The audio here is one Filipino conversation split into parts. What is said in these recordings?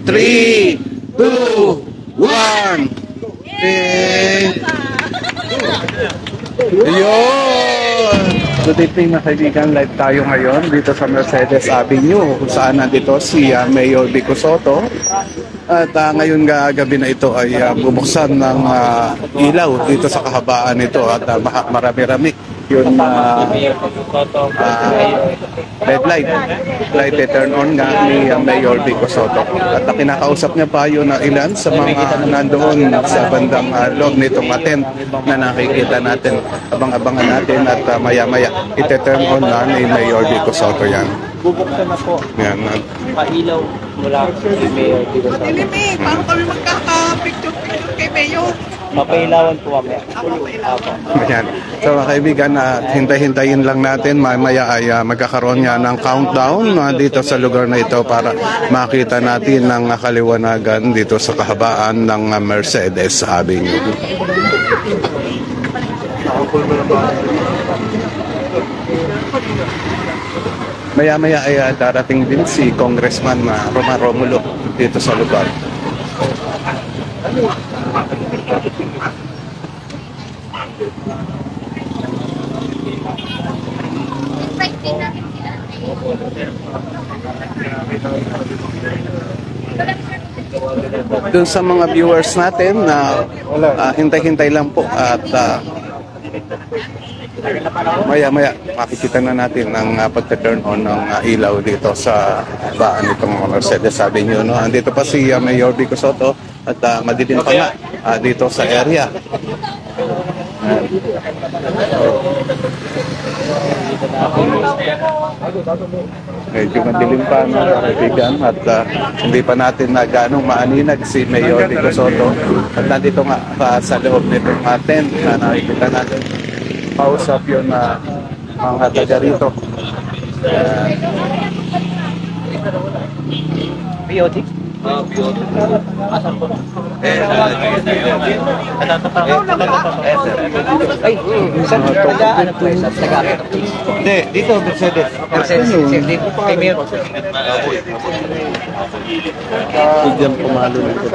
3, 2, 1. Ayun! Good evening mga kaibigan, live tayo ngayon dito sa Mercedes Avenue kung saan nandito si Mayor Vico Sotto. At ngayon gabi na ito ay bubuksan ng ilaw dito sa kahabaan nito at marami-rami yung red light turn on nga ni Mayor Vico Sotto. At kinakausap niya pa yun na ilan sa mga nandoon sa bandang loob nitong tent na nakikita natin. Abang-abangan natin at maya-maya ite-turn on na ni Mayor Vico Sotto yan. Bubuksan na po. Yan. Pailaw mula kay Mayor Vico Sotto. Madilim paano kami magkaka-picture kay Mayor? Mapailawan po kami. Ayan. So mga kaibigan, hintay-hintayin lang natin. Mamaya ay magkakaroon niya ng countdown dito sa lugar na ito para makita natin ang kaliwanagan dito sa kahabaan ng Mercedes Avenue. Maya-maya ay darating din si Congressman Roma Romulo dito sa lugar. Doon sa mga viewers natin na hintay-hintay lang po at maya-maya makikita na natin ang pagka-turn on ng ilaw dito sa baan nitong Mercedes Avenue. No? Andito pa si Mayor Vico Sotto at madilim pa nga dito sa area. Medyo madilim pa mga kaibigan at hindi pa natin na ganong maaninag si Mayor Vico Sotto. At nandito nga sa loob nitong tent na nakikita natin. Pausap yun na mga taga rito. POT? POT. Asan po? Ay, saan ano po yun? Hindi, dito Mercedes. Dito po kay Mayor. Diyan pumalo nito.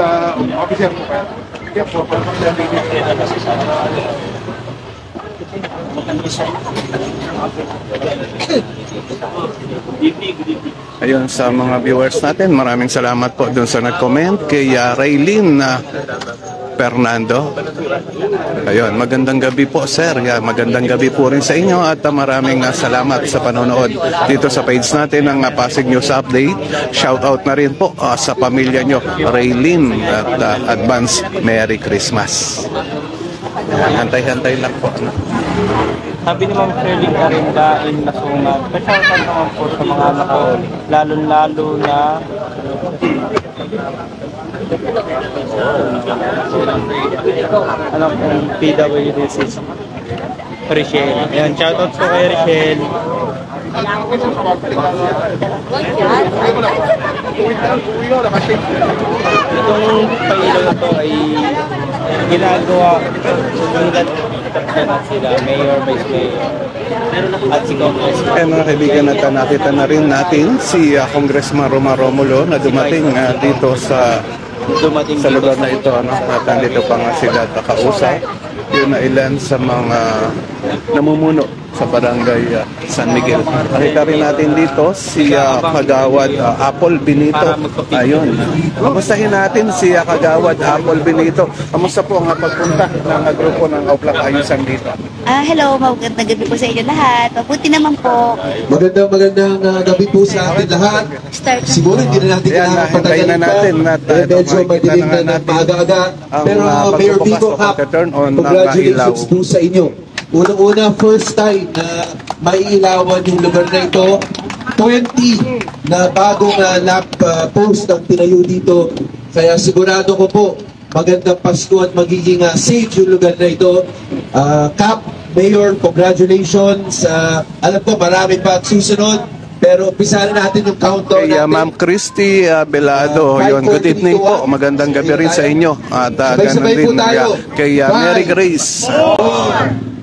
Ayun sa mga viewers natin, maraming salamat po dun sa nag-comment kay Raylene Fernando. Ayun, magandang gabi po sir. Magandang gabi po rin sa inyo at maraming salamat sa panonood dito sa page natin ng Pasig News Update. Shout out na rin po sa pamilya nyo, Raylene, at advance Merry Christmas. Hantay-hantay lang po. Sabi ni Ma'am Shirley Karindain na sungat. Pasyakan naman po sa mga anak ko, lalo-lalo na anak kong PWD si Richelle. Ayan, shoutout po kay Richelle. Itong pailaw na to ay ginagawa sila, Mayor, Vice Mayor, at si Congressman. Mga kaibigan, nakita na rin natin si Congressman Roma Romulo na dumating dito sa lugar na ito. At nandito pa nga sila kakausap. Yun na ilan sa mga namumuno sa barangay San Miguel. Nakita rin natin dito si Kagawad Apple Benito. Ayun. Kamustahin natin si Kagawad Apple Benito. Kamusta po ang pagpunta ng grupo ng Auplak Ayusan dito? Hello, magandang gabi po sa inyo lahat. Mabuti naman po. Magandang gabi po sa atin lahat. Siguro hindi na natin kailangan patagalin pa. Medyo madilim na ng maaga-aga. Pero Mayor Vico Cup, congratulations po sa inyo. Unang-una, first time na maiilawan yung lugar na ito. 20 na bagong lamp post ang tinayo dito. Kaya sigurado ko po, magandang Pasko at magiging safe yung lugar na ito. Cap, Mayor, congratulations. Alam ko, marami pa at susunod. Pero umpisahan natin yung countdown natin. Ma'am Christy Belado, yun. Good evening po. Magandang gabi rin sa inyo. At ganun din kay Mary Grace.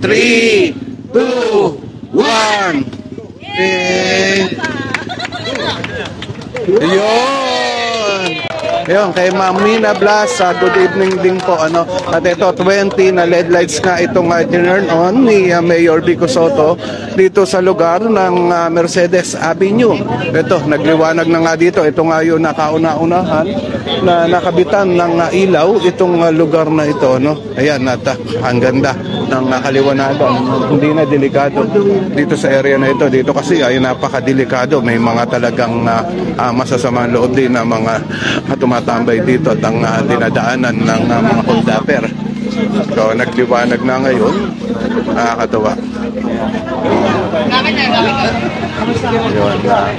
3, 2, 1. Ayun! Ayun, kay Ma'am Mina Blas, good evening din po. At ito, 20 na LED lights nga itong turn on ni Mayor Vico Soto dito sa lugar ng Mercedes Avenue. Ito, nagliwanag na nga dito. Ito nga yung nakauna-unahan na nakabitan ng ilaw itong lugar na ito. Ayan, at ang ganda ng kaliwanagan. Hindi na delikado dito sa area na ito. Dito kasi ay napakadelikado. May mga talagang masasamang loob din na mga tumatambay dito at ang dinadaanan ng mga holdapper. So, nagliwanag na ngayon. Nakakatawa. Yun,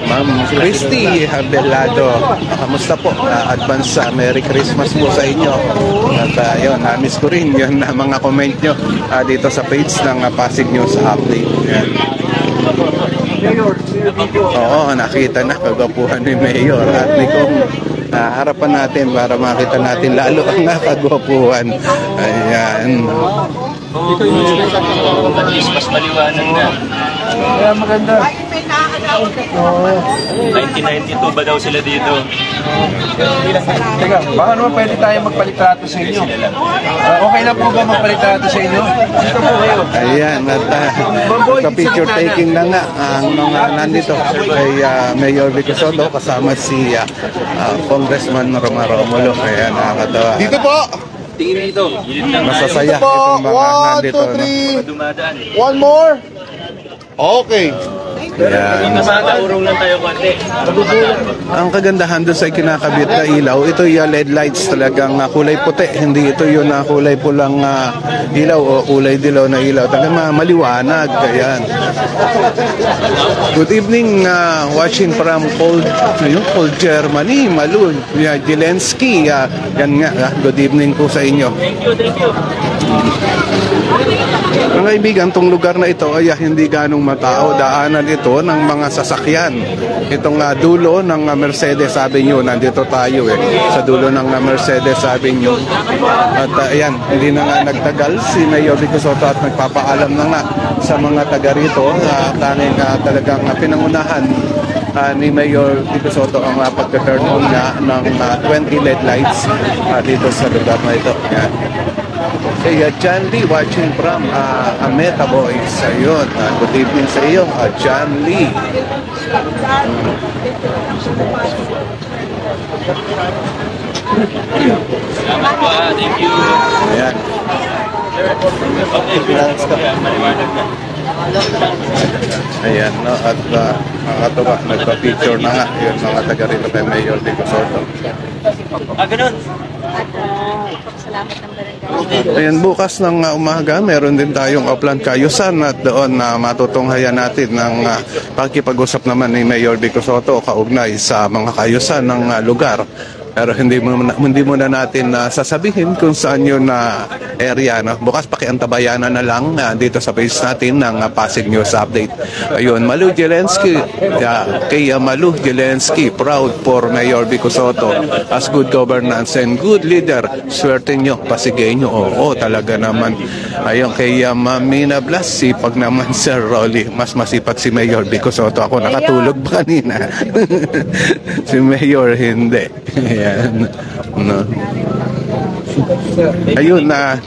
Ma'am Christy Habelado, kamusta po? Advance Merry Christmas po sa inyo. At yun, na-miss ko rin yun na mga comment nyo dito sa page ng Pasig News Update. Yan. Oo, nakita na kagwapuhan ni Mayor at ni Kong. Harapan natin para makita natin lalo ang kagwapuhan. Ayan. Ito yung at least mas maliwanag na. Kaya maganda. Ay, may nakakalaw. 1992 ba daw sila dito? Teka, baka naman pwede tayo magpalitrato sa inyo. Okay lang po ba magpalitrato sa inyo? Ayan, at sa picture taking na nga ang mga nandito kay Mayor Vico Soto kasama si Congressman Romulo. Ayan, nakakatawa. Dito po! Tingin dito. Masasaya itong mga nandito. 1, 2, 3. Dumadaan. One more. Okay. Ayan. Urong lang tayo konti. Ang kagandahan doon sa kinakabit na ilaw, ito yung LED lights talagang kulay puti. Hindi ito yung kulay pulang ilaw o kulay dilaw na ilaw. Talagang maliwanag. Ayan. Good evening, watching from Cold Germany, Malu, Zelensky. Yan nga, good evening po sa inyo. Thank you. Mga kaibigan, itong lugar na ito ay hindi ganong matao. Daanan ito ng mga sasakyan. Itong dulo ng Mercedes Avenue, nandito tayo sa dulo ng Mercedes Avenue. At ayan, hindi na nga nagtagal si Mayor Vico Soto at nagpapaalam na nga sa mga taga rito. Tanging talagang pinangunahan ni Mayor Vico Soto ang pagka-turn on niya ng 20 LED lights dito sa lugar na ito. Ayan. Kay John Lee watching from Ameta Boys. Ayun, good evening sa iyo, John Lee. Salamat po. Thank you. Ayan. Maliwanag na. Ayan, no? At nakakatawa, nagpa-picture na nga yung mga taga rito kay Mayor Vico Soto. Ganun. Salamat ng barangay. Ayan, bukas ng umaga, meron din tayong upland kayusan at doon na matutunghayan natin ng pakikipag-usap naman ni Mayor Vico Soto kaugnay sa mga kayusan ng lugar. Pero hindi muna natin sasabihin kung saan yun area. No? Bukas pakiantabayanan na lang dito sa page natin ng Pasig News Update. Ayun, Malu Zelensky, kay Malu Zelensky, proud for Mayor Vico Soto as good governance and good leader. Swerte nyo, Pasigueño. Oo, talaga naman. Ayun, kay Mina Blas, sipag naman Sir Rolly. Mas masipag si Mayor Vico Soto. Ako nakatulog ba kanina? Si Mayor hindi. Ayan. No. Ayun na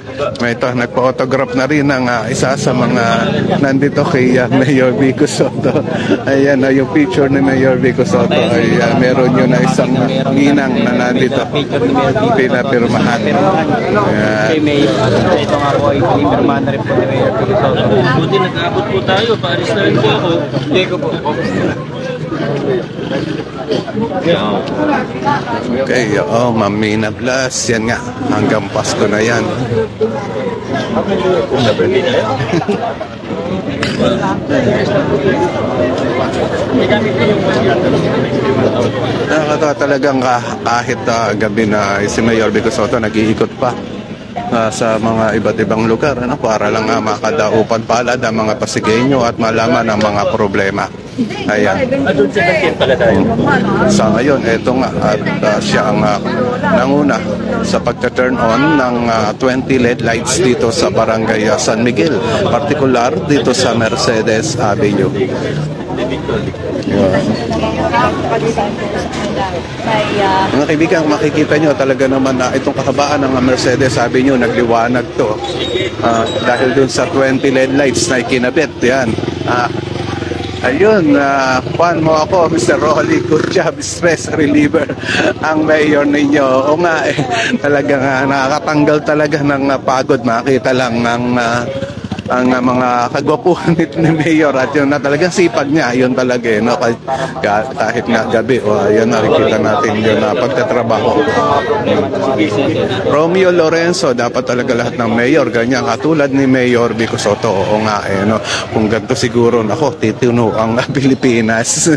ito, nagpa-autograph na rin ang isa sa mga nandito kay Mayor Vico Soto. Ayan, yung picture ni Mayor Vico Soto ay meron yun na isang ninang na nandito pinapirmahan. Kay Mayor. Ito nga po ay pinipirmahan na rin po ni Mayor Vico Soto. Buti nag-abot po tayo. Paalis na rin po ako. Hindi ko po. Okay, Ma'am Mina Blas, yan nga, hanggang Pasko na yan. Nakakatawa talagang kahit gabi na si Mayor Vico Soto nag-iikot pa sa mga iba't ibang lugar para lang makadaupan palad ang mga Pasigueño at malaman ang mga problema. Ayan. Sa ngayon, eto nga at siya ang nanguna sa pagka-turn on ng 20 LED lights dito sa Barangay San Miguel, partikular dito sa Mercedes Avenue. Mga kaibigan, makikita nyo talaga naman na itong kahabaan ng Mercedes, sabi nyo, nagliwanag to. Dahil dun sa 20 LED lights na ikinabit. Yan. Ayun, kuhan mo ako, Mr. Rolly, good job, stress reliever, ang mayor ninyo. O nga, talagang nakakatanggal talaga ng pagod. Makita lang ang mga kagwapuhan ni Mayor at yun na talagang sipag niya, yun talaga no? Kahit nga gabi, yun nakikita natin yun na pagtatrabaho. Romeo Lorenzo, dapat talaga lahat ng mayor ganyan, katulad ni Mayor Vico Sotto. Oo nga no? Kung ganito siguro nako, tituno ang Pilipinas.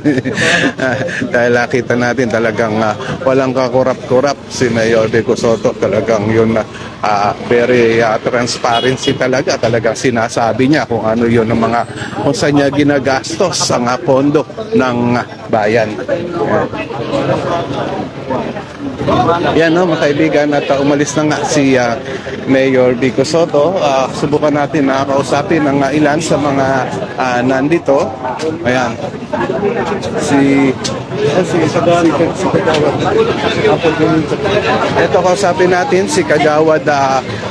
Dahil nakita natin talagang walang kakurap-kurap si Mayor Vico Sotto, talagang yun very transparency talagang sinasabi niya kung ano yun ng mga kung saan niya ginagastos ang pondo ng bayan. Yan no, mga kaibigan, at umalis na nga si Mayor Vico Sotto. Subukan natin na kausapin ang ilan sa mga nandito. Ayan. Ito, kausapin natin si Kagawad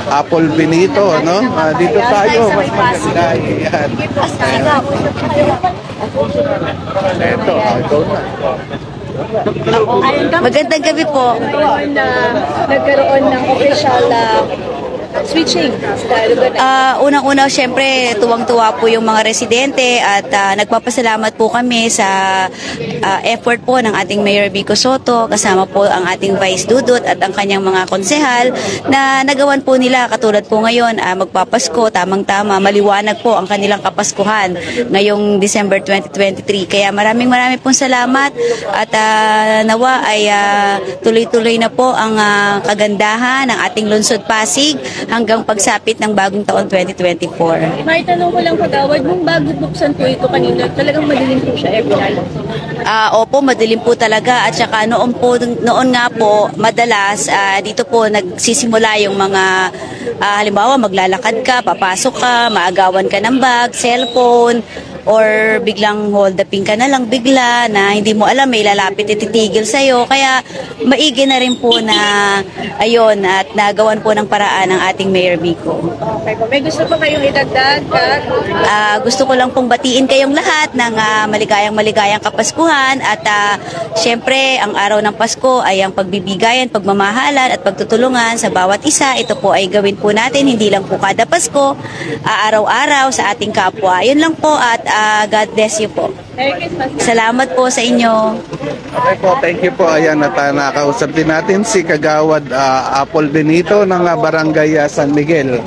Apple Benito, no? Dito tayo, mas maganda. Ayan. Ito, ikaw na. Magandang gabi po. Nagkaroon ng official switching sa lugar na Unang-una, syempre, tuwang-tuwa po yung mga residente at nagpapasalamat po kami sa effort po ng ating Mayor Vico Sotto, kasama po ang ating Vice Dudut at ang kanyang mga konsehal na nagawan po nila katulad po ngayon, magpapasko, tamang-tama, maliwanag po ang kanilang kapaskuhan ngayong December 2023. Kaya maraming pong salamat at nawa ay tuloy-tuloy na po ang kagandahan ng ating lungsod Pasig hanggang pagsapit ng bagong taon 2024. May tanong ko lang, Kagawad, nung bago buksan po ito kanina, talagang madilim po siya every night. Opo, madilim po talaga at saka noon nga po madalas dito po nagsisimula yung mga halimbawa maglalakad ka, papasok ka, maagawan ka ng bag, cellphone, or biglang hold uping ka na lang bigla na hindi mo alam, may lalapit at titigil sa'yo. Kaya maigi na rin po na ayun at nagawan po ng paraan ng ating Mayor Vico. Okay po. May gusto pa kayong idagdag? Gusto ko lang pong batiin kayong lahat ng maligayang Kapaskuhan at syempre ang araw ng Pasko ay ang pagbibigayan, pagmamahalan at pagtutulungan sa bawat isa. Ito po ay gawin po natin hindi lang po kada Pasko, araw-araw sa ating kapwa. Yun lang po at God bless you po. Salamat po sa inyo. Okay po, thank you po. Ayan, at nakausap din natin si Kagawad Apple Benito ng Barangay San Miguel.